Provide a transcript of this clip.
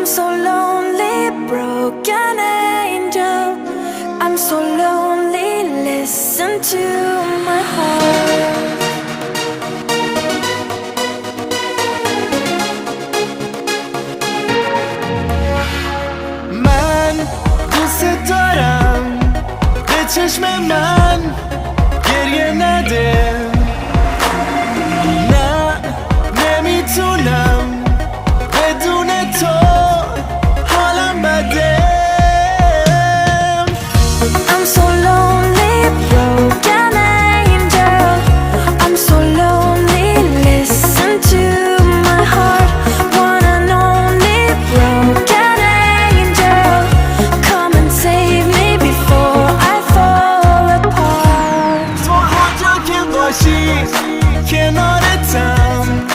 so lonely, broken angel. I'm so lonely, listen to my heart. من دوست دارم به چشم من